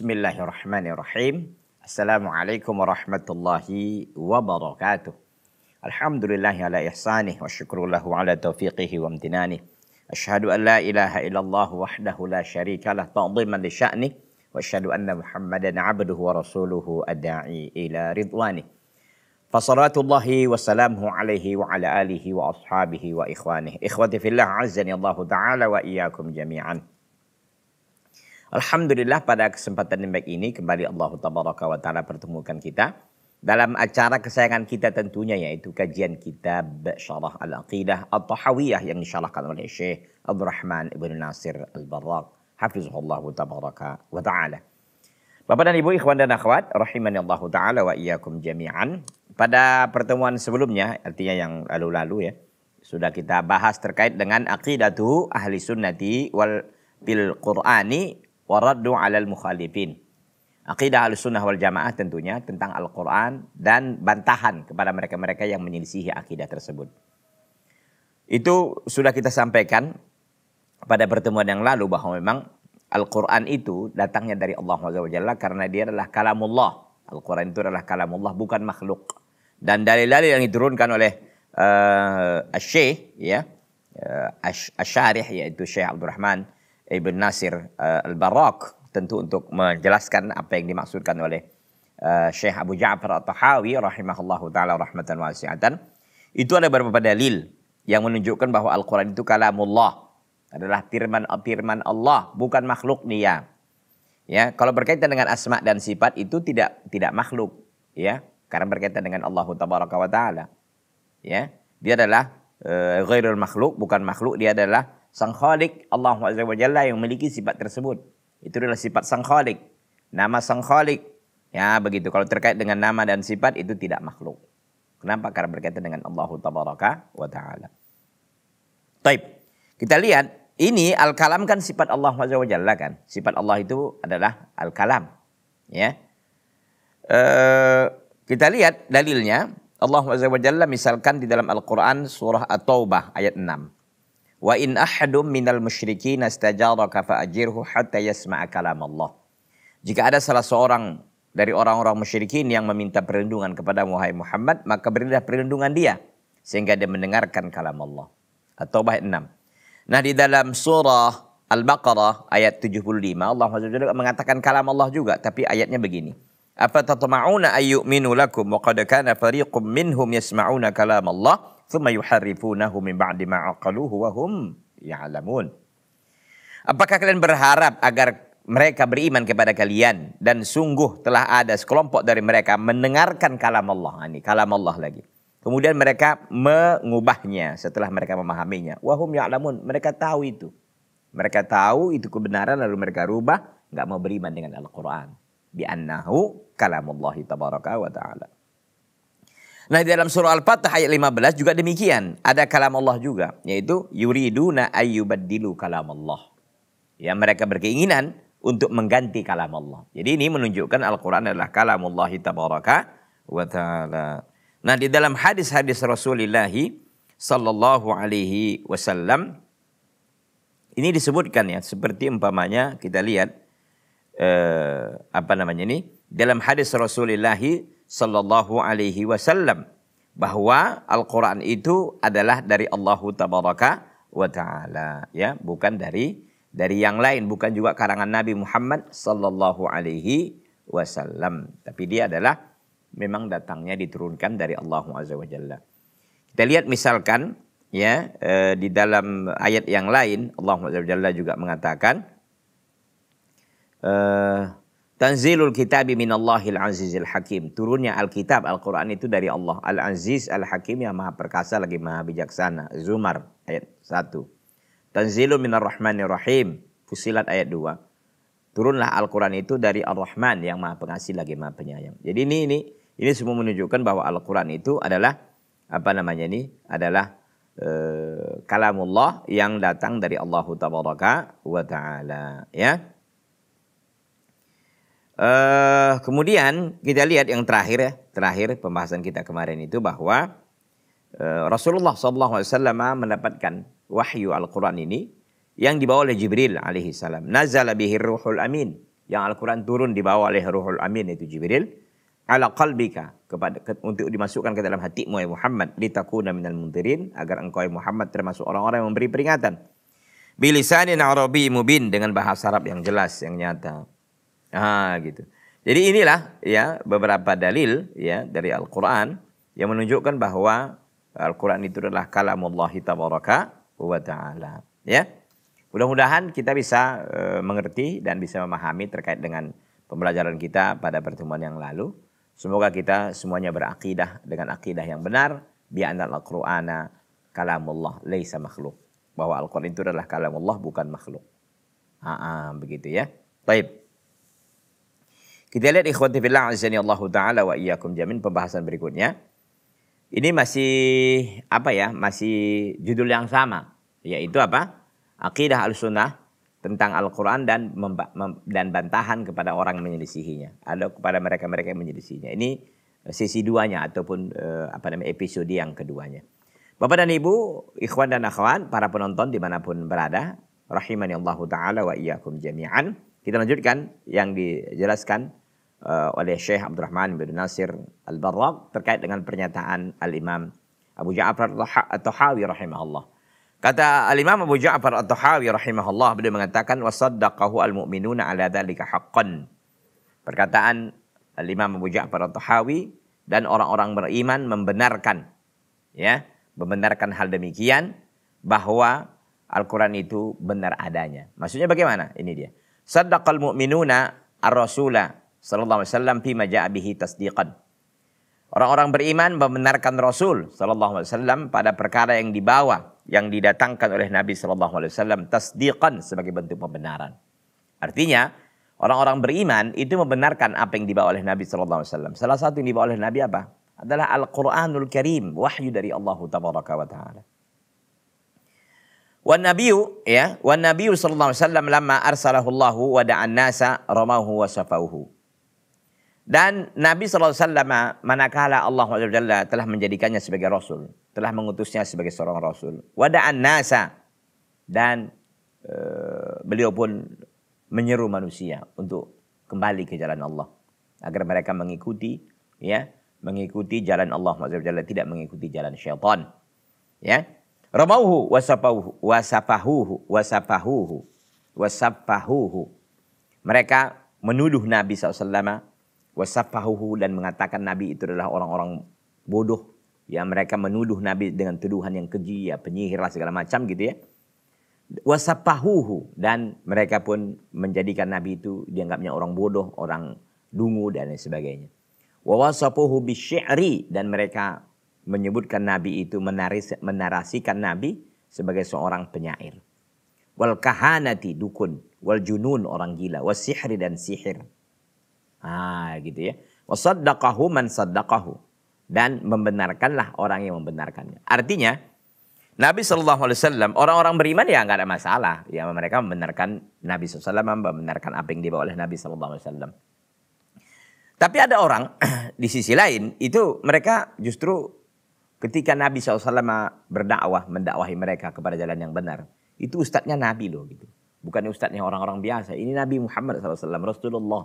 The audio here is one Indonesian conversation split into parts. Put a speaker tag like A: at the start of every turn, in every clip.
A: Bismillahirrahmanirrahim. Assalamualaikum warahmatullahi wabarakatuh. Alhamdulillahi ala ihsanih wa syukurullahu ala taufiqihi wa amtinanih. Asyhadu an la ilaha illallah wahdahu la syarikalah ta'ziman li sya'nih. Wa asyhadu anna Muhammadan abduhu wa rasuluhu ad-da'i ila ridwanih. Fasalatullahi wa salamuhu alaihi wa ala alihi wa ashabihi wa ikhwanih. Ikhwati fillah azzani Allah ta'ala wa iyyakum jami'an. Alhamdulillah pada kesempatan yang baik ini kembali Allah Tabaraka wa Ta'ala pertemukan kita dalam acara kesayangan kita tentunya, yaitu kajian kitab Syarah Al-Aqidah At-Tahawiyah yang disyarahkan oleh Syekh Abdul Rahman Ibn Nasir Al-Barraq hafizahullah Tabaraka wa Ta'ala. Bapak dan Ibu, ikhwan dan akhwat rahimani Allah Ta'ala wa iyyakum jami'an. Pada pertemuan sebelumnya, artinya yang lalu-lalu ya, sudah kita bahas terkait dengan aqidatu ahli sunnati wal bil Qur'ani waraddu 'alal mukhalifin. Aqidah Ahlussunnah wal Jamaah tentunya tentang Al-Qur'an dan bantahan kepada mereka-mereka yang menyelisihi akidah tersebut. Itu sudah kita sampaikan pada pertemuan yang lalu bahwa memang Al-Qur'an itu datangnya dari Allah SWT karena dia adalah kalamullah. Al-Qur'an itu adalah kalamullah, bukan makhluk. Dan dalil-dalil yang diturunkan oleh Asy-Syaikh ya, Asy-Syarih yaitu Syekh Abdul Rahman Ibn Nasir Al-Barraq, tentu untuk menjelaskan apa yang dimaksudkan oleh Syekh Abu Ja'far At-Tahawi rahimahullahu ta'ala rahmatan wasi'atan. Itu ada beberapa dalil yang menunjukkan bahwa Al-Quran itu kalamullah, adalah firman Allah, bukan makhluk dia. Ya, kalau berkaitan dengan asma dan sifat itu tidak makhluk, ya, karena berkaitan dengan Allah Tabaraka wa Ta'ala. Ya, dia adalah ghairul makhluk, bukan makhluk, dia adalah Sang Khalik, Allah Azza wa Jalla yang memiliki sifat tersebut. Itu adalah sifat Sang Khalik. Nama Sang Khalik. Ya begitu. Kalau terkait dengan nama dan sifat itu tidak makhluk. Kenapa? Karena berkaitan dengan Allah Tabaraka wa Ta'ala. Taib. Kita lihat. Ini Al-Kalam kan sifat Allah Azza wa Jalla kan. Sifat Allah itu adalah Al-Kalam. Ya. Kita lihat dalilnya. Allah Azza wa Jalla misalkan di dalam Al-Quran surah At-Taubah ayat 6. Wa in ahadum minal musyrikin astajaraka fa'ajirhu hatta yasma'a kalam Allah. Jika ada salah seorang dari orang-orang musyrikin yang meminta perlindungan kepada Muhammad, maka berilah perlindungan dia sehingga dia mendengarkan kalam Allah. At-Taubah 6. Nah, di dalam surah Al-Baqarah ayat 75 Allah SWT mengatakan kalam Allah juga, tapi ayatnya begini. Afatatma'una ayyu'minu lakum wa qad kana fariqum minhum yasma'una kalam Allah thumma yuharrifunahu min ba'di ma aqaluhu wa hum ya'lamun. Apakah kalian berharap agar mereka beriman kepada kalian dan sungguh telah ada sekelompok dari mereka mendengarkan kalam Allah, ini kalam Allah lagi. Kemudian mereka mengubahnya setelah mereka memahaminya. Wa hum ya'lamun, mereka tahu itu. Mereka tahu itu kebenaran lalu mereka rubah, enggak mau beriman dengan Al-Qur'an. Bi annahu kalamullahi tabaraka wa ta'ala. Nah, di dalam surah Al-Fatah ayat 15 juga demikian. Ada kalam Allah juga, yaitu yuriduna ayyubaddilu kalam Allah. Ya, mereka berkeinginan untuk mengganti kalam Allah. Jadi ini menunjukkan Al-Quran adalah kalamullahi tabaraka wa ta'ala. Nah, di dalam hadis-hadis Rasulullah sallallahu alaihi wasallam ini disebutkan ya, seperti umpamanya kita lihat dalam hadis Rasulullah sallallahu alaihi wasallam bahwa Al-Quran itu adalah dari Allah Tabaraka wa Ta'ala, ya, bukan dari yang lain, bukan juga karangan Nabi Muhammad sallallahu alaihi wasallam, tapi dia adalah memang datangnya diturunkan dari Allah Azza wa Jalla. Kita lihat misalkan ya di dalam ayat yang lain Allah Azza wa Jalla juga mengatakan Tanzilul kitabi minallahil azizil hakim. Turunnya Alkitab, Al-Quran itu dari Allah. Al-Aziz, Al-Hakim yang maha perkasa lagi maha bijaksana. Zumar ayat 1. Tanzilul minarrahmanir rahim. Fusilat ayat 2. Turunlah Al-Quran itu dari Ar-Rahman yang maha pengasih lagi maha penyayang. Jadi ini semua menunjukkan bahwa Al-Quran itu adalah adalah kalamullah yang datang dari Allah Tabaraka wa Ta'ala, ya. Kemudian kita lihat yang terakhir pembahasan kita kemarin itu bahwa Rasulullah SAW mendapatkan wahyu Al-Quran ini yang dibawa oleh Jibril alaihi salam. Nazala bihir ruhul amin. yang Al-Quran turun dibawa oleh Ruhul Amin itu Jibril ala qalbika untuk dimasukkan ke dalam hatimu ya Muhammad litakuna minal mundirin agar engkau ya Muhammad termasuk orang-orang yang memberi peringatan bilisanin arabi mubin dengan bahasa Arab yang jelas yang nyata. Gitu. Jadi inilah ya beberapa dalil ya dari Al-Quran yang menunjukkan bahwa Al-Quran itu adalah kalamullah tabaraka wa ta'ala. Ya. Mudah-mudahan kita bisa mengerti dan bisa memahami terkait dengan pembelajaran kita pada pertemuan yang lalu. Semoga kita semuanya berakidah dengan akidah yang benar. Bi'anna al-Qur'ana kalamullah laisa makhluk. Bahwa Al-Quran itu adalah kalamullah bukan makhluk. Begitu ya. Baik. Kita lihat ikhwati fillah azani Allah taala wa iyyakum jamin pembahasan berikutnya. Ini masih masih judul yang sama, yaitu apa? Aqidah Ahlussunnah tentang Al-Quran dan bantahan kepada orang yang menyelisihinya. Ada kepada mereka-mereka yang menyelisihinya. Ini sesi duanya ataupun episode yang keduanya. Bapak dan Ibu, ikhwan dan akhwat, para penonton dimanapun berada, rahimani Allah Ta'ala wa iyyakum jami'an. Kita lanjutkan yang dijelaskan oleh Syekh Abdurrahman bin Nasir Al-Barraq terkait dengan pernyataan Al-Imam Abu Ja'far At-Tahawi rahimahullah. Kata Al-Imam Abu Ja'far At-Tahawi rahimahullah, beliau mengatakan wasaddaqahu al-mu'minuna ala dzalika haqqan. Perkataan Al-Imam Abu Ja'far At-Tahawi dan orang-orang beriman membenarkan hal demikian bahwa Al-Quran itu benar adanya. Maksudnya bagaimana? Ini dia. Saddaqal mu'minuna ar-rasula sallallahu alaihi wasallam fi ma ja'a bihi tasdiqan. Orang-orang beriman membenarkan Rasul sallallahu alaihi wasallam pada perkara yang dibawa, yang didatangkan oleh Nabi sallallahu alaihi wasallam tasdiqan sebagai bentuk pembenaran. Artinya, orang-orang beriman itu membenarkan apa yang dibawa oleh Nabi sallallahu alaihi wasallam. Salah satu yang dibawa oleh Nabi apa? Adalah Al-Qur'anul Karim, wahyu dari Allah tabaraka wa taala. Wan nabiyyu sallallahu alaihi wasallam lamma arsalahu Allah wa da'an nasa ramahu wa safauhu. Dan Nabi SAW manakala Allah SWT telah menjadikannya sebagai Rasul, telah mengutusnya sebagai seorang Rasul. Wada'an nasa. Dan beliau pun menyeru manusia untuk kembali ke jalan Allah. Agar mereka mengikuti jalan Allah SWT, tidak mengikuti jalan syaitan. Ya. Ramauhu wasafahuhu. Mereka menuduh Nabi SAW wasafahuhu dan mengatakan Nabi itu adalah orang-orang bodoh. Ya, mereka menuduh Nabi dengan tuduhan yang keji, penyihir lah segala macam gitu ya. Wasafahuhu, dan mereka pun menjadikan Nabi itu dianggapnya orang bodoh, orang dungu dan lain sebagainya. Wa wasafuhu bisy'ri, dan mereka menyebutkan Nabi itu menarasikan Nabi sebagai seorang penyair. Wal kahanati, dukun, wal junun, orang gila, was sihri, dan sihir. Gitu ya. Wasaddaqahu man saddaqahu, dan membenarkanlah orang yang membenarkannya. Artinya Nabi SAW, orang-orang beriman ya nggak ada masalah. Ya, mereka membenarkan Nabi SAW, membenarkan apa yang dibawa oleh Nabi SAW. Tapi ada orang di sisi lain itu mereka justru ketika Nabi SAW mendakwahi mereka kepada jalan yang benar, itu ustadznya Nabi loh gitu. Bukan ustadznya orang-orang biasa. Ini Nabi Muhammad SAW, Rasulullah.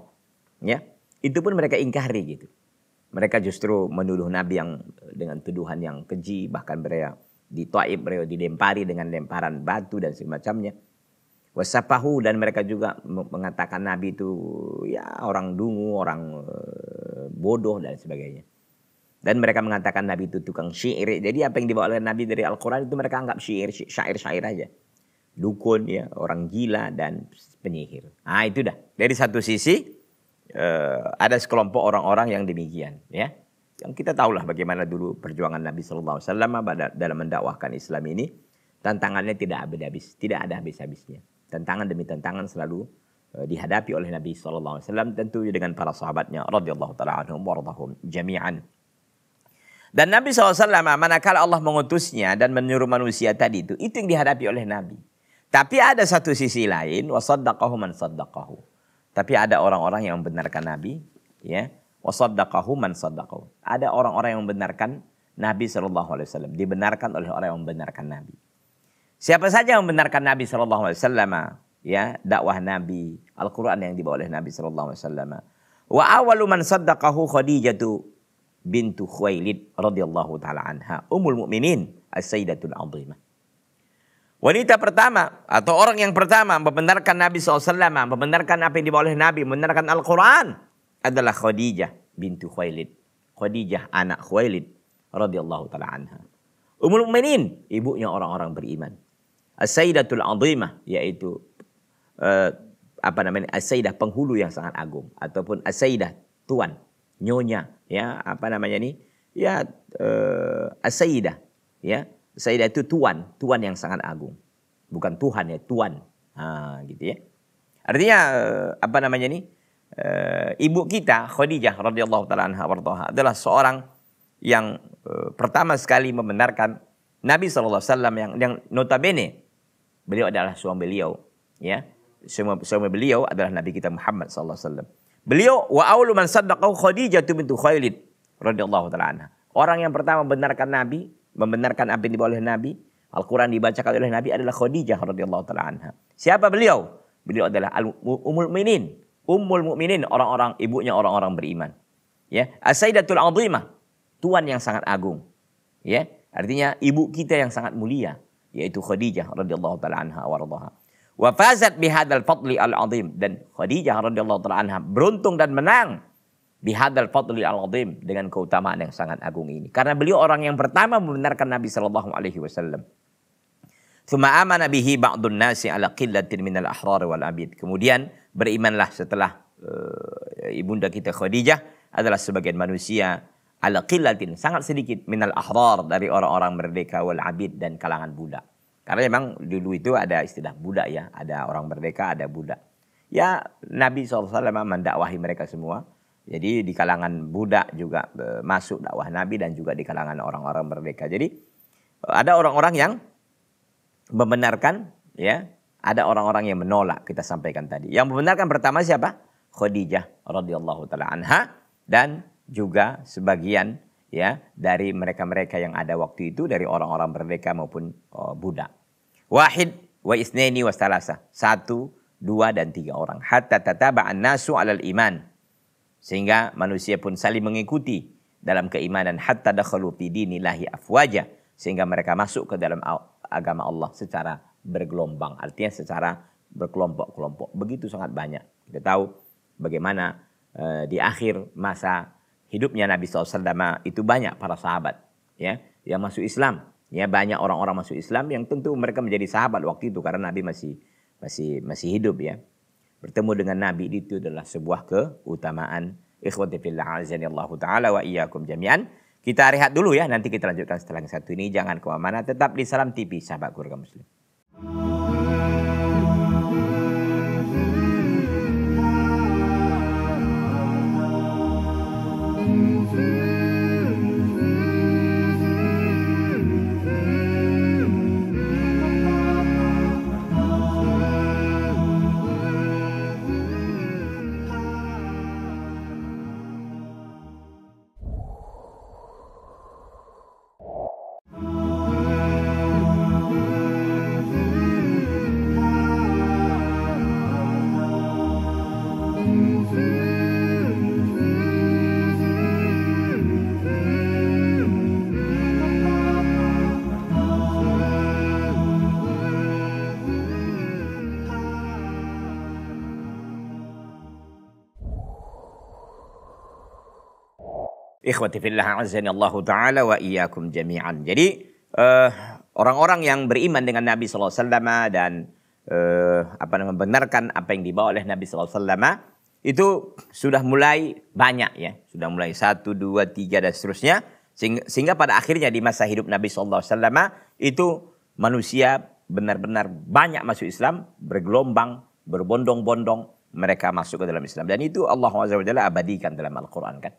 A: Ya, itu pun mereka ingkari gitu. Mereka justru menuduh Nabi yang dengan tuduhan yang keji, bahkan mereka di Taif mereka dilempari dengan lemparan batu dan semacamnya. Wasafahu, dan mereka juga mengatakan Nabi itu ya orang dungu, orang bodoh dan sebagainya. Dan mereka mengatakan Nabi itu tukang syair. Jadi apa yang dibawa oleh Nabi dari Al-Quran itu mereka anggap syair-syair aja. Dukun ya, orang gila dan penyihir. Itu dah. Dari satu sisi ada sekelompok orang-orang yang demikian, ya. Yang kita tahulah bagaimana dulu perjuangan Nabi SAW dalam mendakwahkan Islam ini, tantangannya tidak ada habis-habisnya. Tantangan demi tantangan selalu dihadapi oleh Nabi SAW, tentu dengan para sahabatnya radhiyallahu taala anhum wardahum jami'an. Dan Nabi SAW manakala Allah mengutusnya dan menyuruh manusia tadi itu yang dihadapi oleh Nabi. Tapi ada satu sisi lain, wasaddaqahu man saddaqahu. Tapi ada orang-orang yang membenarkan Nabi, ya. Wasaddaqahu man saddaqahu. Ada orang-orang yang membenarkan Nabi SAW, dibenarkan oleh orang yang membenarkan Nabi. Siapa saja yang membenarkan Nabi SAW, ya dakwah Nabi, Al-Quran yang dibawa oleh Nabi SAW. Wa awalu man saddaqahu Khadijatu bintu Khuwailid radhiyallahu taala anha, ummul mukminin as-sayyidatul 'azimah. Wanita pertama atau orang yang pertama membenarkan Nabi SAW, membenarkan apa yang dibawa oleh Nabi, membenarkan Al-Quran adalah Khadijah bintu Khuwailid. Khadijah anak Khuwailid radhiyallahu taala anha. Ummul mukminin, ibunya orang-orang beriman. As-sayyidatul 'azimah, yaitu as-sayyidah penghulu yang sangat agung, ataupun as-sayyidah tuan, nyonya, ya as-sayyidah, ya sayyidah itu tuan yang sangat agung, bukan Tuhan ya, tuan, gitu ya. Artinya ibu kita Khadijah radhiyallahu taala anha adalah seorang yang pertama sekali membenarkan Nabi SAW yang notabene beliau adalah suami beliau, ya. Suami beliau adalah Nabi kita Muhammad SAW. Beliau wa awwalu man saddaqahu Khadijah bintu Khuwailid radhiyallahu taala anha. Orang yang pertama membenarkan Nabi, membenarkan apa yang dibawa oleh Nabi, Al-Quran dibacakan oleh Nabi adalah Khadijah radhiyallahu taala anha. Siapa beliau? Beliau adalah ummul mukminin, orang-orang ibunya orang-orang beriman. Ya, as-sayyidatul 'azimah, tuan yang sangat agung. Ya, artinya ibu kita yang sangat mulia, yaitu Khadijah radhiyallahu taala anha wa radhaha. Wa fazat bihadzal fadli al-'azim, dan Khadijah radhiyallahu taala anha beruntung dan menang bihadzal fadli al-'azim, dengan keutamaan yang sangat agung ini, karena beliau orang yang pertama membenarkan Nabi sallallahu alaihi wasallam. Tsumma amana bihi ba'dun nasi ala qillatin minal ahrar wal abid. Kemudian berimanlah setelah ibunda kita Khadijah adalah sebagian manusia ala qillatin, sangat sedikit, minal ahrar, dari orang-orang merdeka, wal abid, dan kalangan budak. Karena memang dulu itu ada istilah budak ya, ada orang merdeka, ada budak. Ya Nabi SAW mendakwahi mereka semua. Jadi di kalangan budak juga masuk dakwah Nabi, dan juga di kalangan orang-orang merdeka. Jadi ada orang-orang yang membenarkan, ya, ada orang-orang yang menolak, kita sampaikan tadi. Yang membenarkan pertama siapa? Khadijah radhiyallahu taala anha, dan juga sebagian, ya, dari mereka-mereka yang ada waktu itu dari orang-orang merdeka maupun budak. Wahid wa isnaini wa salasa, 1, 2, dan 3 orang. Hatta tataba'an nasu 'alal iman, sehingga manusia pun saling mengikuti dalam keimanan. Hatta dakhalu fi dinillahi afwaja, sehingga mereka masuk ke dalam agama Allah secara bergelombang, artinya secara berkelompok-kelompok. Begitu sangat banyak. Kita tahu bagaimana di akhir masa hidupnya Nabi SAW itu banyak para sahabat, ya, yang masuk Islam. Ya, banyak orang-orang masuk Islam yang tentu mereka menjadi sahabat waktu itu karena Nabi masih hidup, ya. Bertemu dengan Nabi itu adalah sebuah keutamaan. Ikhwati fillah azanillahu taala wa iyyakum jami'an. Kita rehat dulu ya, nanti kita lanjutkan setelah yang satu ini. Jangan kemana-mana, tetap di Salam TV, sahabat keluarga muslim. Ikhwati fillah azanillahu ta'ala wa iyyakum jami'an. Jadi orang-orang yang beriman dengan Nabi SAW dan membenarkan apa yang dibawa oleh Nabi SAW itu sudah mulai banyak, ya. Sudah mulai 1, 2, 3 dan seterusnya. Sehingga pada akhirnya di masa hidup Nabi SAW itu manusia benar-benar banyak masuk Islam, bergelombang, berbondong-bondong mereka masuk ke dalam Islam. Dan itu Allah Azza wa Jalla abadikan dalam Al-Quran, kan.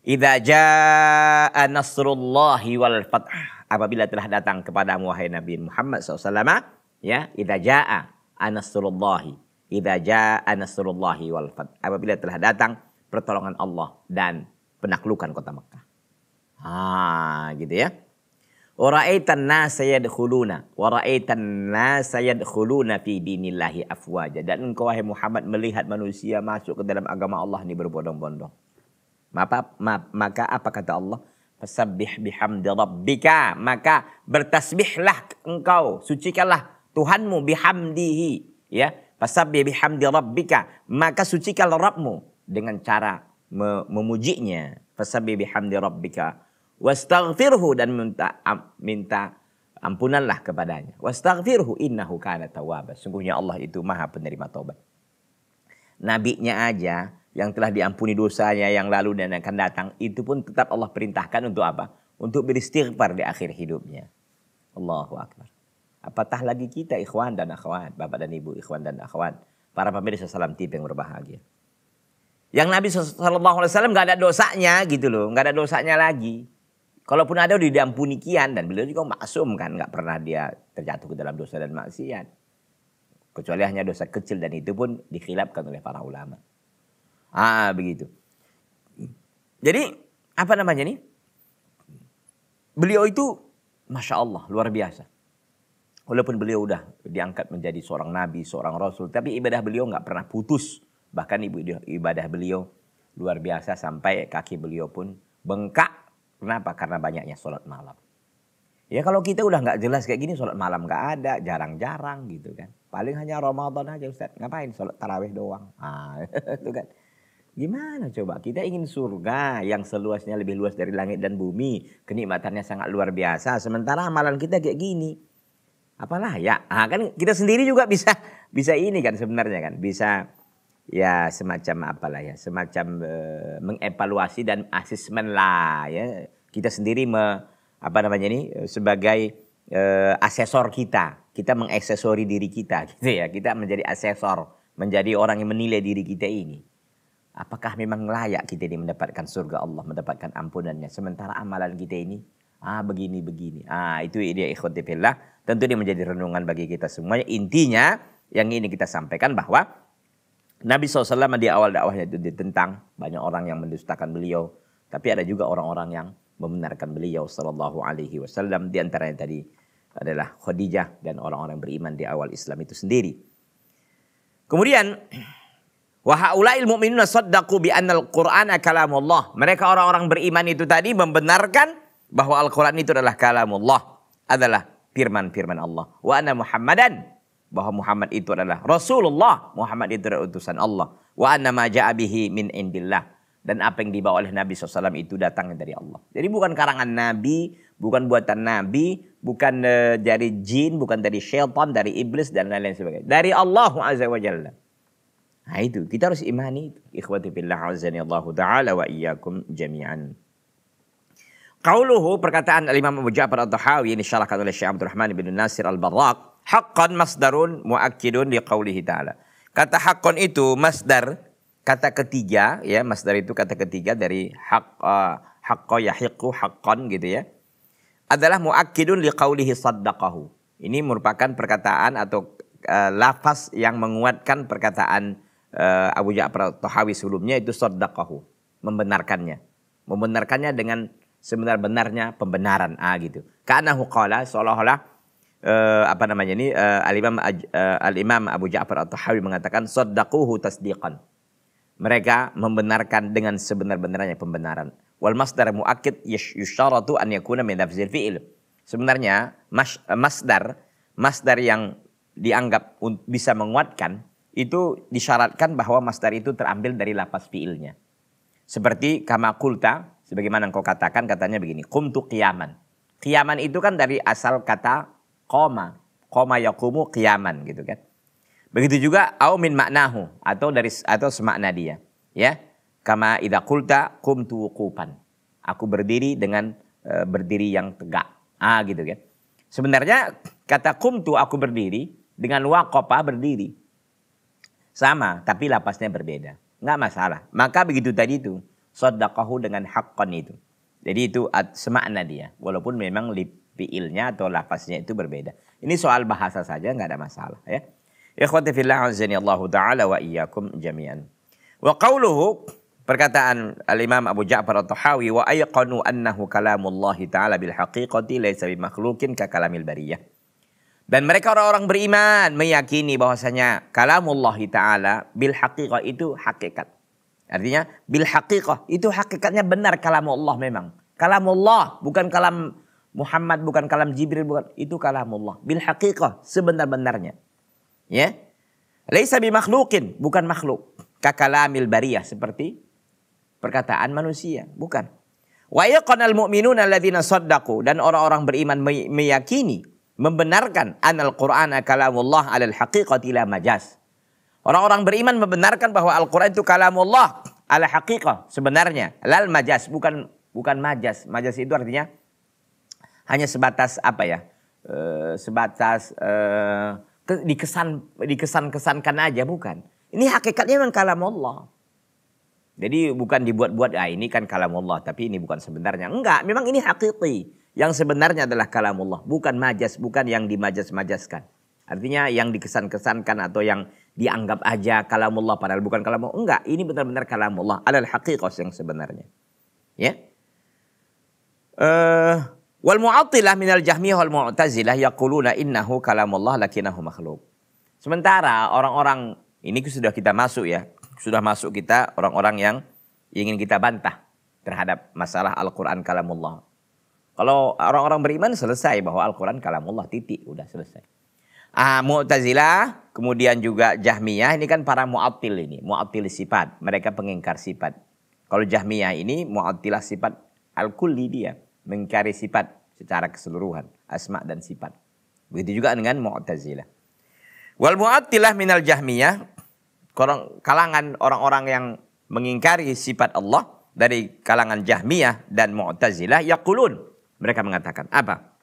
A: Idza jaa nasrullahi wal fath, apabila telah datang kepadamu wahai Nabi Muhammad SAW, ya, idza jaa nasrullahi, idza jaa nasrullahi wal fath, apabila telah datang pertolongan Allah dan penaklukan kota Mekah. Gitu ya. Wa ra'aitan nasa yadkhuluna fi dinillahi afwaja. Dan engkau wahai Muhammad melihat manusia masuk ke dalam agama Allah ini berbondong-bondong. Maka apa kata Allah? Fasabbih bihamdi rabbika. Maka bertasbihlah engkau, sucikanlah Tuhanmu bihamdihi. Ya, fasabbih bihamdi rabbika. Maka sucikanlah Rabbmu dengan cara memujinya. Fasabbih bihamdi rabbika. Wastaghfirhu, dan minta ampunanlah kepadanya. Wastaghfirhu innahu kana tawwaba. Sungguhnya Allah itu Maha penerima taubat. Nabinya aja yang telah diampuni dosanya yang lalu dan akan datang, itu pun tetap Allah perintahkan untuk apa? Untuk beristighfar di akhir hidupnya. Allahu akbar. Apatah lagi kita ikhwan dan akhwat, bapak dan ibu, ikhwan dan akhwat, para pemirsa Salam TV yang berbahagia. Yang Nabi SAW nggak ada dosanya gitu loh, nggak ada dosanya lagi. Kalaupun ada udah diampuni kian, dan beliau juga maksum kan, nggak pernah dia terjatuh ke dalam dosa dan maksiat. Kecuali hanya dosa kecil, dan itu pun dikhilafkan oleh para ulama. Begitu. Jadi apa namanya nih? Beliau itu Masya Allah luar biasa. Walaupun beliau udah diangkat menjadi seorang nabi, seorang rasul, tapi ibadah beliau nggak pernah putus. Bahkan ibadah beliau luar biasa sampai kaki beliau pun bengkak. Kenapa? Karena banyaknya sholat malam. Ya kalau kita udah nggak jelas kayak gini, sholat malam nggak ada, jarang-jarang gitu kan. Paling hanya Ramadan aja Ustaz. Ngapain sholat tarawih doang? Itu kan. Gimana coba? Kita ingin surga yang seluasnya lebih luas dari langit dan bumi. Kenikmatannya sangat luar biasa. Sementara amalan kita kayak gini. Apalah ya? Kan kita sendiri juga bisa ini kan sebenarnya kan. Bisa ya semacam apalah ya. Semacam mengevaluasi dan asesmen lah ya. Kita sendiri sebagai asesor kita. Kita mengaksesori diri kita gitu ya. Kita menjadi asesor. Menjadi orang yang menilai diri kita ini. Apakah memang layak kita ini mendapatkan surga Allah, mendapatkan ampunannya. Sementara amalan kita ini, begini-begini. Itu dia ikhwati fillah. Tentu dia menjadi renungan bagi kita semuanya. Intinya, yang ini kita sampaikan bahwa Nabi SAW di awal dakwahnya itu ditentang. Banyak orang yang mendustakan beliau. Tapi ada juga orang-orang yang membenarkan beliau sallallahu alaihi wasallam. Di antaranya tadi adalah Khadijah dan orang-orang beriman di awal Islam itu sendiri. Kemudian wa haula'il mu'minuna saddaqu bi annal Qur'ana kalamullah. Mereka orang-orang beriman itu tadi membenarkan bahwa Al-Qur'an itu adalah kalamullah, adalah firman-firman Allah. Wa anna Muhammadan, bahwa Muhammad itu adalah Rasulullah, Muhammad itu adalah utusan Allah. Wa anna ma ja'a bihi min indillah, dan apa yang dibawa oleh Nabi SAW itu datangnya dari Allah. Jadi bukan karangan Nabi, bukan buatan Nabi, bukan dari jin, bukan dari syaitan, dari iblis dan lain-lain sebagainya. Dari Allah Azza wa Jalla. Nah itu, kita harus imani itu. Ikhwati billah azani Allahu ta'ala wa iyyakum jami'an. Qauluhu, perkataan Al-Imam Abu Ja'far At-Tahawi, ini disyarahkan oleh Syekh Abdul Rahman bin Nasir Al-Barraq. Haqqan masdarun mu'akkidun liqaulihi ta'ala. Kata haqqan itu masdar, kata ketiga, ya masdar itu kata ketiga dari haqqa yahiqqu haqqan gitu ya. Adalah mu'akkidun liqaulihi saddaqahu. Ini merupakan perkataan atau lafaz yang menguatkan perkataan Abu Ja'far At-Tahawi sebelumnya, itu saddaqahu, membenarkannya. Membenarkannya dengan sebenar-benarnya pembenaran gitu. Ka'annahu qala, seolah-olah Al-Imam Abu Ja'far At-Tahawi mengatakan saddaquhu tasdiqan. Mereka membenarkan dengan sebenar-benarnya pembenaran. Wal masdar muakkid yusyaratu an yakuna min lafzil fi'il. Sebenarnya masdar yang dianggap bisa menguatkan itu disyaratkan bahwa masdar itu terambil dari lafaz fi'ilnya. Seperti kama qulta, sebagaimana engkau katakan, katanya begini, qumtu qiyaman. Qiyaman itu kan dari asal kata qoma. Qoma yaqumu qiyaman gitu kan. Begitu juga au min maknahu, atau semakna dia. Ya. Kama idza qulta qumtu wuqufan. Aku berdiri dengan berdiri yang tegak. Gitu kan. Sebenarnya kata qumtu, aku berdiri, dengan waqafa, berdiri. Sama, tapi lapasnya berbeda. Nggak masalah. Maka begitu tadi itu. Saddaqahu dengan haqqan itu. Jadi itu semakna dia. Walaupun memang fi'ilnya atau lapasnya itu berbeda. Ini soal bahasa saja, nggak ada masalah. Ya. Ikhwati fillah azani Allahu ta'ala wa iyyakum jami'an. Wa qawluhu, Perkataan Al-Imam Abu Ja'far At-Tahawi, wa ayqanu annahu kalamullahi ta'ala bil haqiqati laysa bimakhluqin ka kalamil bariyah. Dan mereka orang-orang beriman meyakini bahwasanya kalamullahi ta'ala bil haqiqah itu hakikat. Artinya bil haqiqah itu hakikatnya benar kalamullah memang. Kalamullah bukan kalam Muhammad, bukan kalam Jibril, bukan, itu kalamullah bil haqiqah sebenar-benarnya. Ya. Laisa bimakhluqin, bukan makhluk. Ka kalamil bariyah, seperti perkataan manusia, bukan. Wa yaqanal mu'minuna alladzina shaddaqu, dan orang-orang beriman meyakini, membenarkan anal Qur'ana kalamullah alal haqiqati la majaz. Orang-orang beriman membenarkan bahwa Al-Qur'an itu kalamullah ala haqiqah, sebenarnya, lal majaz, bukan majaz. Majaz itu artinya hanya sebatas apa ya? Sebatas dikesan-kesankan aja, bukan. Ini hakikatnya memang kalamullah. Jadi bukan dibuat-buat, ini kan kalamullah, tapi ini bukan sebenarnya. Enggak, memang ini hakiki. Yang sebenarnya adalah kalamullah, bukan majaz, bukan yang dimajaz-majazkan. Artinya yang dikesan-kesankan atau yang dianggap aja kalamullah padahal bukan kalamullah. Enggak, ini benar-benar kalamullah alal haqiqah yang sebenarnya. Ya. Wal mu'attilah minal jahmiyah wal mu'tazilah yaquluna innahu kalamullah lakinahu makhluk. Sementara orang-orang ini sudah kita masuk ya. Sudah masuk kita orang-orang yang ingin kita bantah terhadap masalah Al-Quran kalamullah. Kalau orang-orang beriman selesai bahwa Al-Quran kalamullah, titik, udah selesai. Mu'tazilah, kemudian juga Jahmiyah, ini kan para mu'attil ini. Mu'attil sifat, mereka pengingkar sifat. Kalau Jahmiyah ini mu'attilah sifat al-kulli, dia mengingkari sifat secara keseluruhan, asma dan sifat. Begitu juga dengan Mu'tazilah. Wal mu'attilah minal Jahmiyah, kalangan orang-orang yang mengingkari sifat Allah dari kalangan Jahmiyah dan Mu'tazilah yaqulun, mereka mengatakan apa?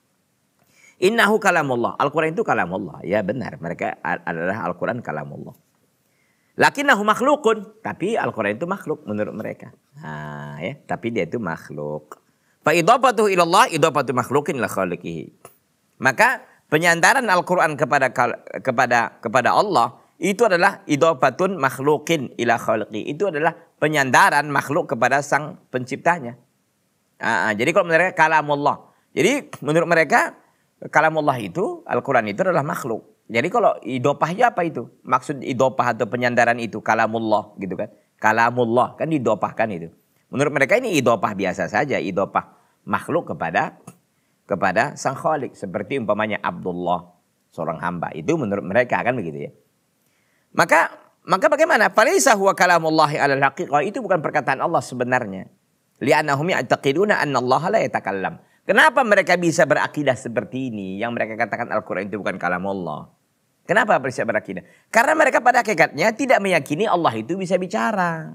A: Innahu kalamullah, Al-Quran itu kalamullah. Ya benar, mereka adalah Al-Quran kalamullah. Lakinnahu makhlukun, tapi Al-Quran itu makhluk menurut mereka. Ya, tapi dia itu makhluk. Fa idhafatuhu ilallah idhafatu makhlukin ila khaliqihi. Maka penyandaran Al-Quran kepada Allah itu adalah idhafatun makhlukin ila khaliqi. Itu adalah penyandaran makhluk kepada sang penciptanya. Jadi kalau mereka kalamullah. Jadi menurut mereka kalamullah itu, Al-Quran itu adalah makhluk. Jadi kalau idhofahnya apa itu? Maksud idhofah atau penyandaran itu kalamullah gitu kan. Kalamullah kan idhofahkan itu. Menurut mereka ini idhofah biasa saja. Idhofah makhluk kepada sang khalik. Seperti umpamanya Abdullah, seorang hamba. Itu menurut mereka kan begitu ya. Maka bagaimana? Falaisa huwa kalamullahi alal haqiqah, itu bukan perkataan Allah sebenarnya. Li'annahum ya'taqiduna anna Allah la yatakallam. Kenapa mereka bisa berakidah seperti ini? Yang mereka katakan Al-Quran itu bukan kalamullah. Kenapa bisa berakidah? Karena mereka pada hakikatnya tidak meyakini Allah itu bisa bicara.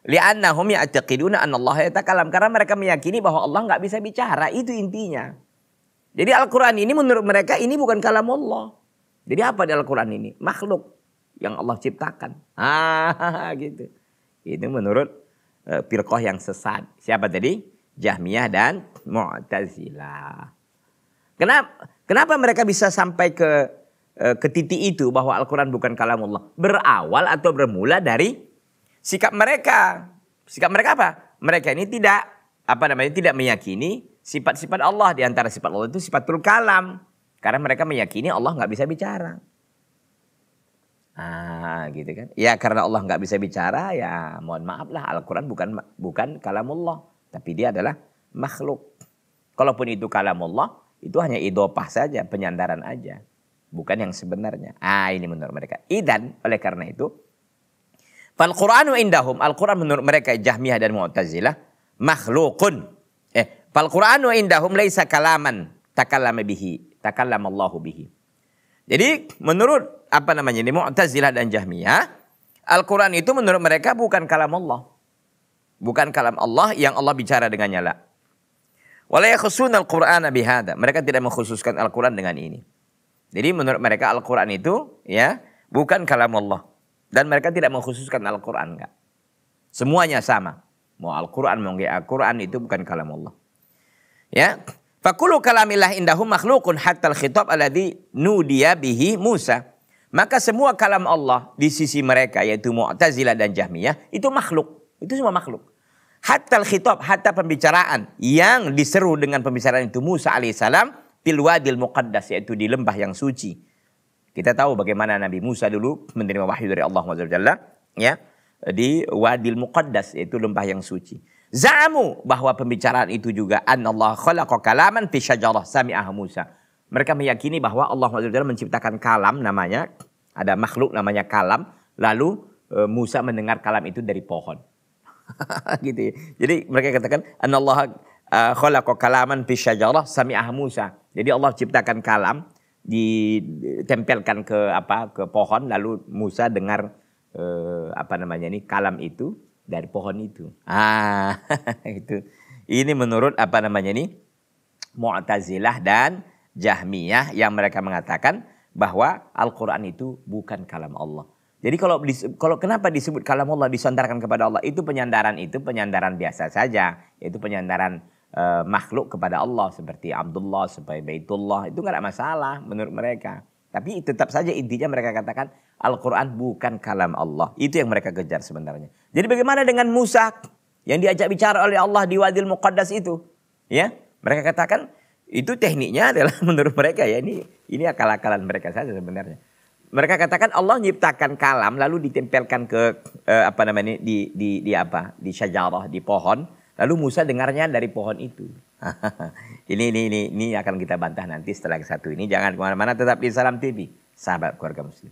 A: Li'annahum ya'taqiduna anna Allah la yatakallam. Karena mereka meyakini bahwa Allah enggak bisa bicara, itu intinya. Jadi Al-Quran ini menurut mereka ini bukan kalamullah. Jadi apa di Al-Quran ini? Makhluk yang Allah ciptakan. Gitu. Itu menurut firqah yang sesat. Siapa tadi? Jahmiyah dan Mu'tazilah. Kenapa mereka bisa sampai ke titik itu bahwa Al-Quran bukan kalamullah? Berawal atau bermula dari sikap mereka. Sikap mereka apa? Mereka ini tidak meyakini sifat-sifat Allah. Di antara sifat Allah itu sifatul kalam. Karena mereka meyakini Allah nggak bisa bicara. Gitu kan. Ya karena Allah nggak bisa bicara, ya mohon maaf lah, Al-Quran bukan kalamullah. Tapi dia adalah makhluk. Kalaupun itu kalamullah, itu hanya idhofah saja, penyandaran aja. Bukan yang sebenarnya. Ini menurut mereka. Idan, oleh karena itu, Fal-Qur'anu indahum, Al-Quran menurut mereka Jahmiyah dan Mu'tazilah, makhlukun. Fal-Qur'anu indahum laisa kalaman takallama Allahu bihi. Jadi menurut ini Mu'tazilah dan Jahmiyah, Al-Quran itu menurut mereka bukan kalam Allah. Bukan kalam Allah yang Allah bicara dengannya lah. Wala yakhussuna al-Qur'ana bihada. Mereka tidak mengkhususkan Al-Quran dengan ini. Jadi menurut mereka Al-Quran itu ya bukan kalam Allah. Dan mereka tidak mengkhususkan Al-Quran, enggak. Semuanya sama. Mau Al-Quran, mau Al-Quran itu bukan kalam Allah. Ya. Fakulu kalamillah indahum makhlukun hatta al-khitab alladhi nudiya bihi Musa. Maka semua kalam Allah di sisi mereka yaitu Mu'tazilah dan Jahmiyah itu makhluk. Itu semua makhluk. Hatta al-khitab, hatta pembicaraan yang diseru dengan pembicaraan itu Musa alaihissalam fil wadil muqaddas, yaitu di lembah yang suci. Kita tahu bagaimana Nabi Musa dulu menerima wahyu dari Allah SWT, ya, di wadil muqaddas, yaitu lembah yang suci. Za'amu, bahwa pembicaraan itu juga anallah khalaqa kalaman fi syajarah sami'aha Musa. Mereka meyakini bahwa Allah SWT menciptakan kalam, namanya ada makhluk namanya kalam, lalu Musa mendengar kalam itu dari pohon. Gitu ya. Jadi mereka katakan anallah khalaqa kalaman fi syajarah sami'aha Musa. Jadi Allah ciptakan kalam, ditempelkan ke pohon, lalu Musa dengar kalam itu dari pohon itu. Itu. Ini menurut Mu'tazilah dan Jahmiyah yang mereka mengatakan bahwa Al-Quran itu bukan kalam Allah. Jadi kalau kenapa disebut kalam Allah, disandarkan kepada Allah, itu penyandaran biasa saja. Itu penyandaran makhluk kepada Allah seperti Abdullah, seperti Baitullah, itu nggak ada masalah menurut mereka. Tapi tetap saja intinya mereka katakan Al-Quran bukan kalam Allah. Itu yang mereka kejar sebenarnya. Jadi bagaimana dengan Musa yang diajak bicara oleh Allah di Wadil Muqaddas itu? Ya, mereka katakan itu tekniknya adalah menurut mereka ya ini akal-akalan mereka saja sebenarnya. Mereka katakan Allah menciptakan kalam lalu ditempelkan ke di syajarah, di pohon, lalu Musa dengarnya dari pohon itu. Ini akan kita bantah nanti setelah satu ini. Jangan kemana-mana, tetap di Salam TV, sahabat keluarga muslim.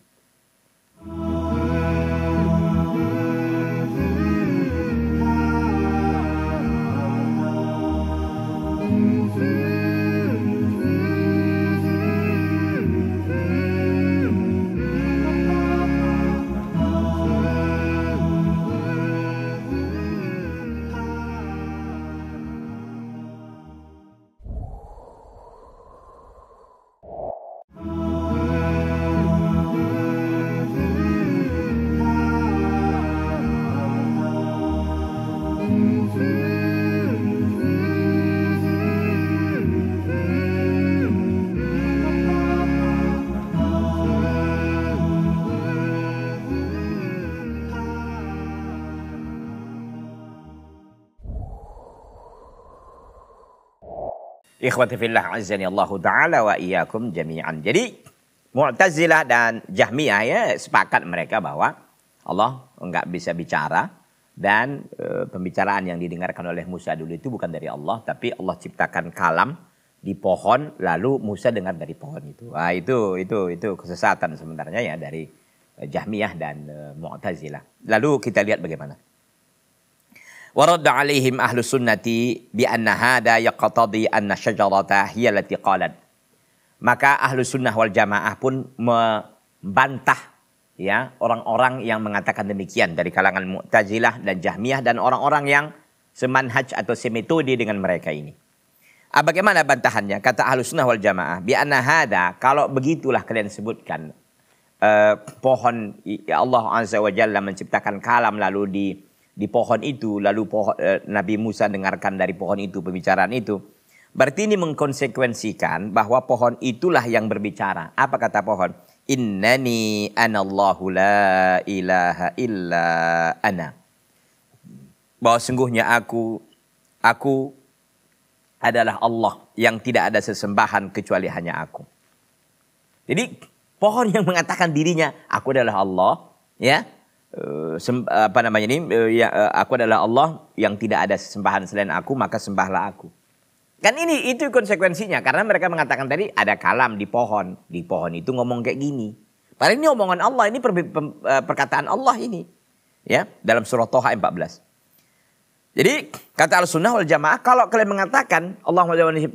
A: Ikhwati fillah azani Allah Ta'ala wa iyyakum jami'an. Jadi Mu'tazilah dan Jahmiyah ya sepakat mereka bahwa Allah enggak bisa bicara dan pembicaraan yang didengarkan oleh Musa dulu itu bukan dari Allah, tapi Allah ciptakan kalam di pohon lalu Musa dengar dari pohon itu. Itu kesesatan sebenarnya ya dari Jahmiyah dan Mu'tazilah. Lalu kita lihat bagaimana. Waradda alaihim ahlu sunnati bi anna hada yaqtadi anna syajarata hiya allati qalat. Maka ahlu sunnah wal jamaah pun membantah ya orang-orang yang mengatakan demikian dari kalangan Mu'tazilah dan Jahmiyah dan orang-orang yang semanhaj atau semetode dengan mereka ini. Bagaimana bantahannya? Kata ahlu sunnah wal jamaah bi anna hada, kalau begitulah kalian sebutkan pohon ya Allah Azza wa Jalla menciptakan kalam lalu di pohon itu, lalu Nabi Musa dengarkan dari pohon itu pembicaraan itu. Berarti ini mengkonsekuensikan bahwa pohon itulah yang berbicara. Apa kata pohon? Innani anallahu la ilaha illa ana. Bahwa sungguhnya aku adalah Allah yang tidak ada sesembahan kecuali hanya aku. Jadi pohon yang mengatakan dirinya, aku adalah Allah, ya. Aku adalah Allah yang tidak ada sesembahan selain aku, maka sembahlah aku. Kan itu konsekuensinya, karena mereka mengatakan tadi ada kalam di pohon itu ngomong kayak gini. Padahal ini omongan Allah, ini perkataan Allah ini, ya, dalam surah Toha 14. Jadi kata Al-Sunnah wal Jamaah, kalau kalian mengatakan Allah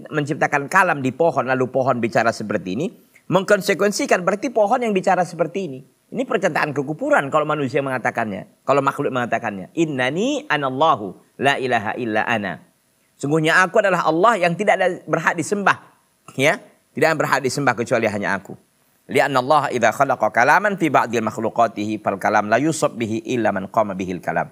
A: menciptakan kalam di pohon lalu pohon bicara seperti ini, mengkonsekuensikan berarti pohon yang bicara seperti ini. Ini perkataan kekufuran kalau manusia mengatakannya. Kalau makhluk mengatakannya. Innani anallahu la ilaha illa ana. Sungguhnya aku adalah Allah yang tidak ada berhak disembah. Ya, tidak berhak disembah kecuali hanya aku. Li'anna Allah idza khalaqa kalaman fi ba'dil makhluqatihi fal kalam la yusab bihi illa man qama bihil kalam.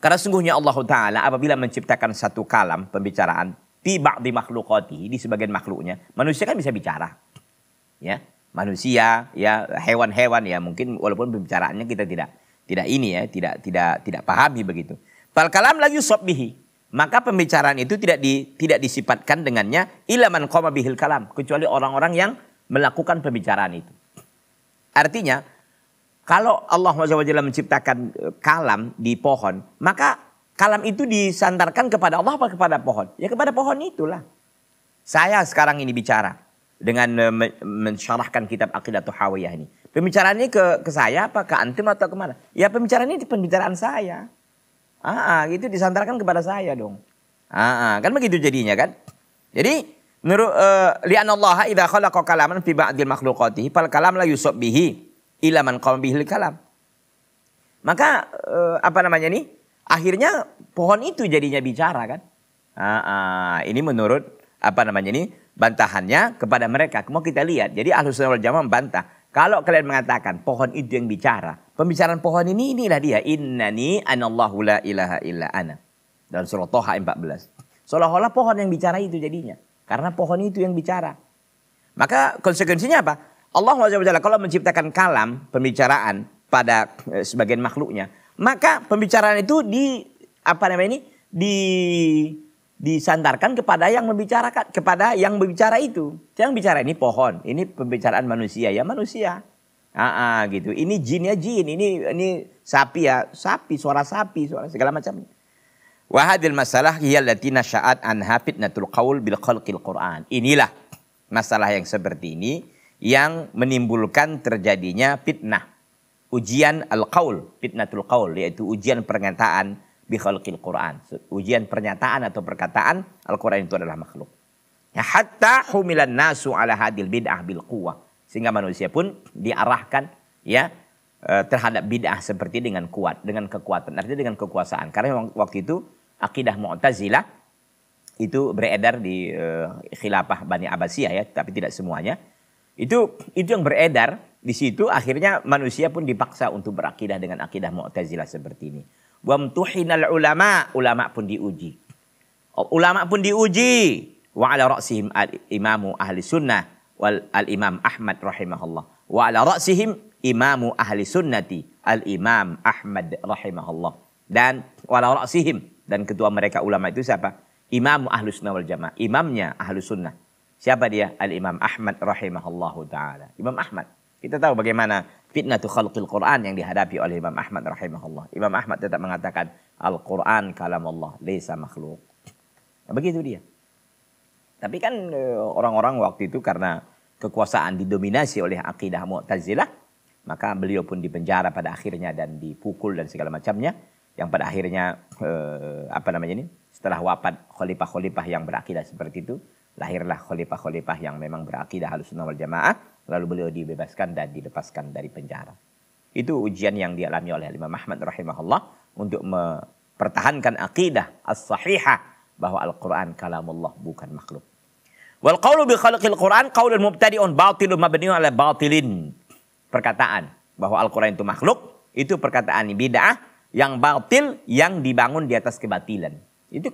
A: Karena sungguhnya Allah Ta'ala apabila menciptakan satu kalam, pembicaraan, fi ba'di makhluqatihi, di sebagian makhluknya. Manusia kan bisa bicara. Ya. manusia, ya hewan-hewan ya mungkin walaupun pembicaraannya kita tidak pahami begitu. Fal kalam la yusab bihi. Maka pembicaraan itu tidak disifatkan dengannya illa man qama bihil kalam, kecuali orang-orang yang melakukan pembicaraan itu. Artinya kalau Allah SWT menciptakan kalam di pohon, maka kalam itu disandarkan kepada Allah apa kepada pohon? Ya kepada pohon itulah. Saya sekarang ini bicara dengan mensyarahkan kitab Aqidah Tahawiyah ini. Pembicaraan ini ke saya apa ke antum atau kemana? Ya pembicaraan ini pembicaraan saya. Gitu disandarkan kepada saya dong. Kan begitu jadinya kan. Jadi menurut li'anna Allah idza khalaqa kalaman fi ba'dil makhluqatihi fal kalam la yusab bihi ila man qama bihil kalam. Maka akhirnya pohon itu jadinya bicara kan. Ini menurut bantahannya kepada mereka. Mau kita lihat. Jadi Ahlus Sunnah wal Jamaah membantah. Kalau kalian mengatakan pohon itu yang bicara, pembicaraan pohon inilah dia. Innani anallahu la ilaha illa ana. Dalam surah Thaha 14. Seolah-olah pohon yang bicara itu jadinya. Karena pohon itu yang bicara. Maka konsekuensinya apa? Allah SWT kalau menciptakan kalam, pembicaraan pada sebagian makhluknya, maka pembicaraan itu disandarkan kepada yang membicarakan, kepada yang berbicara itu. Yang bicara ini pohon, ini pembicaraan manusia ya manusia. Gitu. Ini jin ya jin, ini sapi ya sapi, suara segala macam. Wa hadhil masalah hiya allati nasya'at anha fitnatul qaul bil khalqil Qur'an. Inilah masalah yang seperti ini yang menimbulkan terjadinya fitnah. Ujian al-qaul, fitnatul qaul, yaitu ujian pernyataan bi khalqil Qur'an. Ujian pernyataan atau perkataan Al-Qur'an itu adalah makhluk. Ya, hatta humilan nasu ala hadil bid'ah bil quwwah. Sehingga manusia pun diarahkan ya terhadap bid'ah seperti dengan kuat, dengan kekuatan, artinya dengan kekuasaan. Karena waktu itu akidah Mu'tazilah itu beredar di khilafah Bani Abbasiyah ya, tapi tidak semuanya. Itu yang beredar di situ, akhirnya manusia pun dipaksa untuk berakidah dengan akidah Mu'tazilah seperti ini. Wamtuhinal ulama pun diuji. Ulama pun diuji. Wa ala ra'sihim imamu ahli sunnah wal al-imam Ahmad rahimahullah. Wa ala ra'sihim imamu ahli sunnati al-imam Ahmad rahimahullah. Dan wa ala ra'sihim, dan ketua mereka ulama itu siapa? Imamu ahli sunnah wal jamaah. Imamnya ahli sunnah. Siapa dia? Al-imam Ahmad rahimahullahu ta'ala. Imam Ahmad. Kita tahu bagaimana fitnatu khalqil Quran yang dihadapi oleh Imam Ahmad rahimahullah. Imam Ahmad tetap mengatakan Al-Quran kalam Allah, laisa makhluk. Nah, begitu dia. Tapi kan orang-orang waktu itu karena kekuasaan didominasi oleh akidah Mu'tazilah, maka beliau pun dipenjara pada akhirnya dan dipukul dan segala macamnya. Yang pada akhirnya setelah wafat khalifah-khalifah yang berakidah seperti itu, lahirlah khalifah-khalifah yang memang berakidah Ahlussunnah wal Jamaah. Lalu beliau dibebaskan dan dilepaskan dari penjara. Itu ujian yang dialami oleh Imam Ahmad rahimahullah untuk mempertahankan akidah as-sahihah bahwa Al-Quran kalamullah bukan makhluk. Wal qawlu bi khalqil Quran qaulun mubtadi'un batilun mabniun ala batilin. Perkataan bahwa Al-Quran itu makhluk, itu perkataan bid'ah yang batil yang dibangun di atas kebatilan. Itu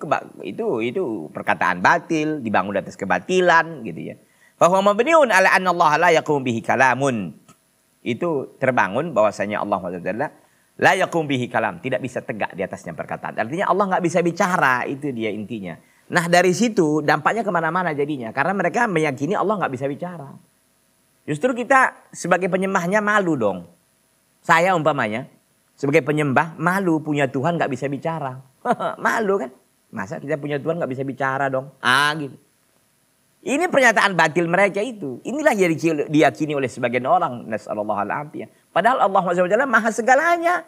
A: perkataan batil dibangun di atas kebatilan gitu ya. Bahwa mabniun ala anna Allah la yaqum bihi kalamun. Itu terbangun bahwasanya Allah SWT la yaqum bihi kalam, tidak bisa tegak di atasnya perkataan. Artinya Allah nggak bisa bicara, itu dia intinya. Nah dari situ dampaknya kemana-mana jadinya. Karena mereka meyakini Allah nggak bisa bicara. Justru kita sebagai penyembahnya malu dong. Saya umpamanya sebagai penyembah malu punya Tuhan nggak bisa bicara. Malu kan? Masa kita punya Tuhan nggak bisa bicara dong? Gitu. Ini pernyataan batil mereka itu. Inilah yang diyakini oleh sebagian orang. Nas'alullah al-afiyah. Padahal Allah SWT maha segalanya.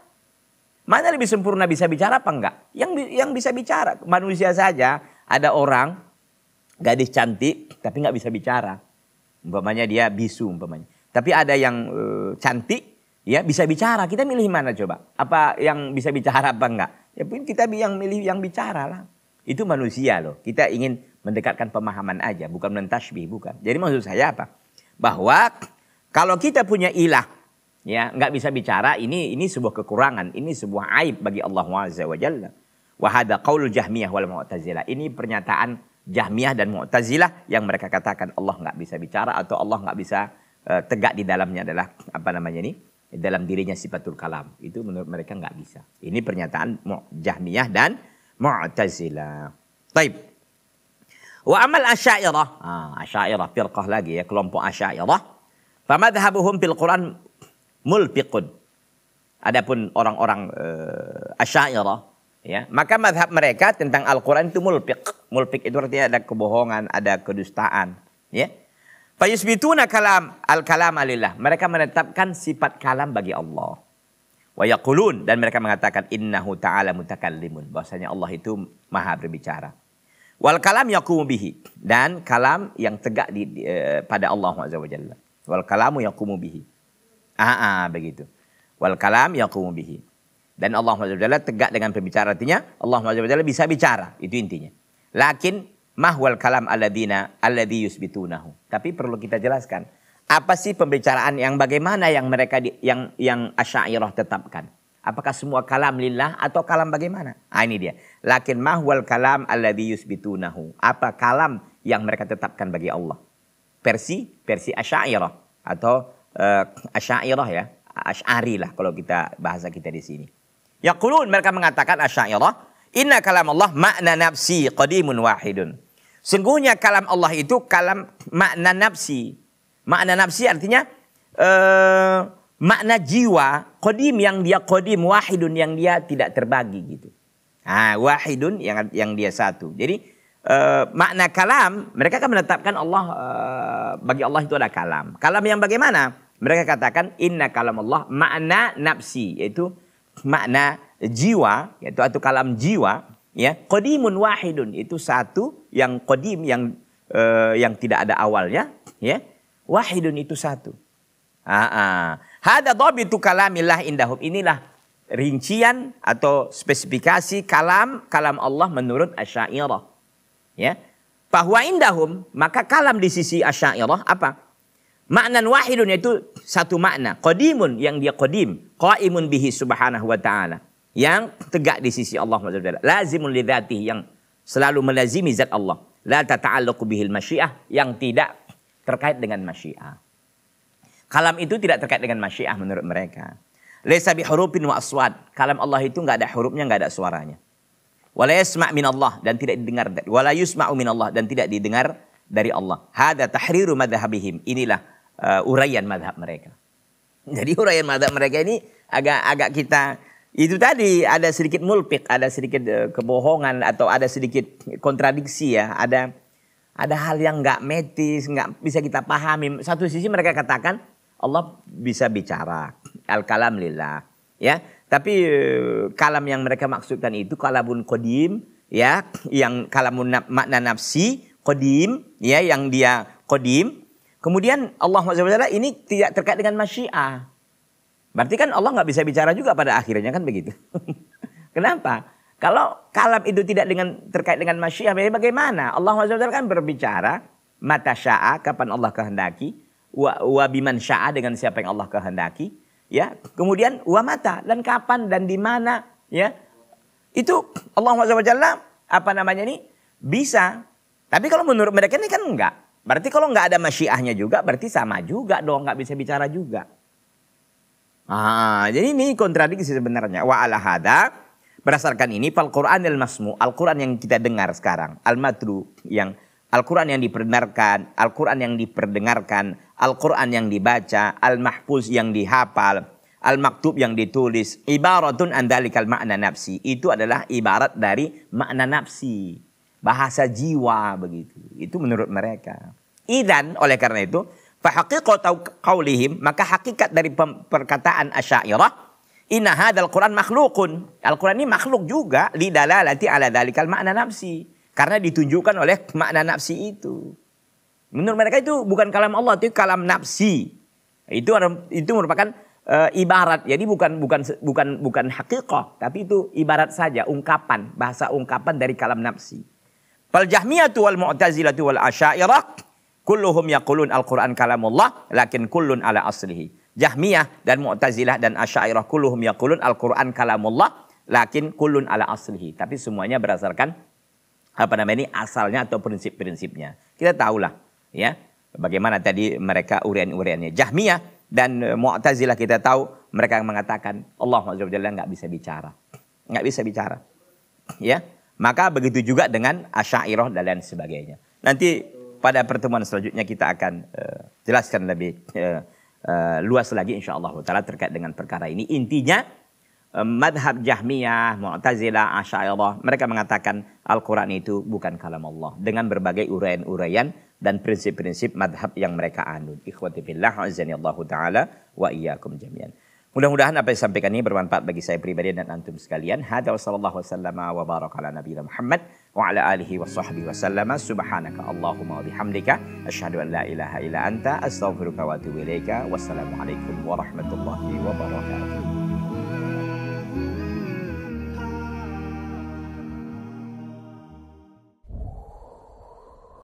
A: Mana lebih sempurna bisa bicara apa enggak? Yang bisa bicara. Manusia saja ada orang gadis cantik tapi nggak bisa bicara. Umpamanya dia bisu umpamanya. Tapi ada yang cantik ya bisa bicara. Kita milih mana coba? Apa yang bisa bicara apa enggak? Ya pun kita yang milih yang bicara lah. Itu manusia loh. Kita ingin mendekatkan pemahaman aja, bukan mentashbih, bukan. Jadi maksud saya apa? Bahwa kalau kita punya ilah, ya nggak bisa bicara, ini sebuah kekurangan, ini sebuah aib bagi Allah Azza wa Jalla. Wa hadza qaulul Jahmiyah wal Mu'tazilah. Ini pernyataan Jahmiyah dan Mu'tazilah yang mereka katakan Allah nggak bisa bicara atau Allah nggak bisa tegak di dalamnya adalah apa namanya ini? Dalam dirinya sifatul kalam. Itu menurut mereka nggak bisa. Ini pernyataan Jahmiyah dan Mu'tazilah. Taib. Wa amal Asy'ariyah. Asy'ariyah firqah lagi ya, kelompok Asy'ariyah. Famadhhabuhum fil Quran mulfiqun. Adapun orang-orang Asy'ariyah ya, maka mazhab mereka tentang Al-Qur'an itu mulfiq. Mulfiq itu artinya ada kebohongan, ada kedustaan, ya. Fayusbituna kalam al-kalam lillah. Mereka menetapkan sifat kalam bagi Allah. Wa yaqulun, dan mereka mengatakan innahu ta'ala mutakallimun, bahwasanya Allah itu maha berbicara. Wal kalam yaqumu bihi, dan kalam yang tegak pada Allah Azza wa Jalla. Wal kalamu yaqumu bihi. Begitu. Wal kalam yaqumu bihi. Dan Allah Azza wa Jalla tegak dengan pembicara, artinya Allah Azza wa Jalla bisa bicara, itu intinya. Lakin mahwal kalam alladhi yusbitunahu. Tapi perlu kita jelaskan, apa sih pembicaraan yang bagaimana yang mereka yang Asy'ariyah tetapkan? Apakah semua kalam lillah atau kalam bagaimana? Ini dia. Lakin mahwal kalam alladhi yusbitunahu. Apa kalam yang mereka tetapkan bagi Allah? Versi Asy'ariyah atau Asy'ariyah ya. Asy'ari lah kalau kita bahasa kita di sini. Yaqulun, mereka mengatakan Asy'ariyah, inna kalam Allah makna nafsi qadimun wahidun. Sungguhnya kalam Allah itu kalam makna nafsi. Makna nafsi artinya makna jiwa, qadim yang dia qadim, wahidun yang dia tidak terbagi gitu. Wahidun yang dia satu. Jadi makna kalam, mereka kan menetapkan Allah, bagi Allah itu ada kalam. Kalam yang bagaimana? Mereka katakan inna kalam Allah makna nafsi, yaitu makna jiwa, yaitu atau kalam jiwa, ya, qadimun wahidun, itu satu yang qadim yang tidak ada awalnya, ya. Wahidun itu satu. Hada dhabitu kalamillah indahum. Inilah rincian atau spesifikasi kalam Allah menurut Asy'ariyah. Ya. Bahwa indahum, maka kalam di sisi Asy'ariyah apa? Maknan wahidun, yaitu satu makna. Qadimun yang dia qadim, qaimun bihi subhanahu wa ta'ala, yang tegak di sisi Allah SWT. Lazimun li dzatihi, yang selalu melazimi zat Allah. La tata'allaqu bihil masyiah, yang tidak terkait dengan masyiah. Kalam itu tidak terkait dengan masyiah menurut mereka. Laisa bi hurufin wa aswad. Kalam Allah itu enggak ada hurufnya, enggak ada suaranya. Wala yasma' min Allah, dan tidak didengar. Wala yusma'u min Allah, dan tidak didengar dari Allah. Hada tahriru madhabihim. Inilah uraian madhab mereka. Jadi uraian madhab mereka ini agak kita, itu tadi ada sedikit mulfiq, ada sedikit kebohongan atau ada sedikit kontradiksi ya. Ada hal yang nggak metis, nggak bisa kita pahami. Satu sisi mereka katakan Allah bisa bicara, al-kalam lillah, ya. Tapi kalam yang mereka maksudkan itu kalamun qadim, ya, yang kalamun makna nafsi qadim, ya, yang dia qadim. Kemudian Allah SWT ini tidak terkait dengan masyiah. Berarti kan Allah nggak bisa bicara juga pada akhirnya, kan begitu. Kenapa? Kalau kalam itu tidak terkait dengan masyiah, bagaimana? Allah SWT kan berbicara mata sya'a, kapan Allah kehendaki, wa biman sya'a, dengan siapa yang Allah kehendaki, ya. Kemudian wa mata, dan kapan dan di mana, ya. Itu Allah SWT apa namanya ini bisa. Tapi kalau menurut mereka ini kan enggak. Berarti kalau nggak ada masyiahnya juga, berarti sama juga dong, nggak bisa bicara juga. Jadi ini kontradiksi sebenarnya. Wa ala hada, berdasarkan ini, fal Qur'anil masmu, Al-Quran yang kita dengar sekarang, al-matlu, yang Al-Quran yang diperdengarkan, Al-Quran yang diperdengarkan, Al-Quran yang dibaca, al-mahfuz yang dihafal, al-maktub yang ditulis, ibaratun andalikal makna nafsi. Itu adalah ibarat dari makna nafsi. Bahasa jiwa begitu. Itu menurut mereka. Idzan, oleh karena itu, fa haqiqatu qaulihim, maka hakikat dari perkataan Asy'ariyah, inna hadzal Qur'an makhluqun. Al-Qur'an ini makhluk juga, lidalalati ala dzalikal makna nafsi. Karena ditunjukkan oleh makna nafsi itu. Menurut mereka itu bukan kalam Allah, itu kalam nafsi. Itu merupakan ibarat. Jadi bukan haqiqah, tapi itu ibarat saja, ungkapan, bahasa ungkapan dari kalam nafsi. Fal Jahmiyatu wal Mu'tazilatu wal Asy'ariyah kulluhum yaqulun al-Qur'an kalamullah lakin kullun ala aslihi. Jahmiyah dan Mu'tazilah dan Asy'ariyah kulluhum yaqulun al-Qur'an kalamullah lakin kullun ala aslihi. Tapi semuanya berdasarkan apa namanya ini asalnya atau prinsip-prinsipnya. Kita tahulah ya, Bagaimana tadi mereka urian-uriannya. Jahmiyah dan Mu'tazilah kita tahu mereka yang mengatakan Allah Azza wa Jalla nggak bisa bicara. Nggak bisa bicara. Ya, maka begitu juga dengan Asy'ariyah dan lain sebagainya. Nanti pada pertemuan selanjutnya kita akan jelaskan lebih luas lagi insyaallah taala terkait dengan perkara ini. Intinya madhab Jahmiyah, Mu'tazilah, Asy'ariyah mereka mengatakan Al-Quran itu bukan kalam Allah dengan berbagai uraian-uraian dan prinsip-prinsip madhab yang mereka anut. Ikhwati fillah, azanillahu ta'ala wa iyyakum jami'an. Mudah-mudahan apa yang disampaikan ini bermanfaat bagi saya pribadi dan antum sekalian. Hadza wa sallallahu wasallama wa baraka ala nabiyina Muhammad wa ala alihi wa sahbihi wa sallama. Subhanaka Allahumma wa bihamdika asyhadu an la ilaha illa anta astaghfiruka wa atubu ilaika. Wassalamualaikum warahmatullahi wabarakatuh.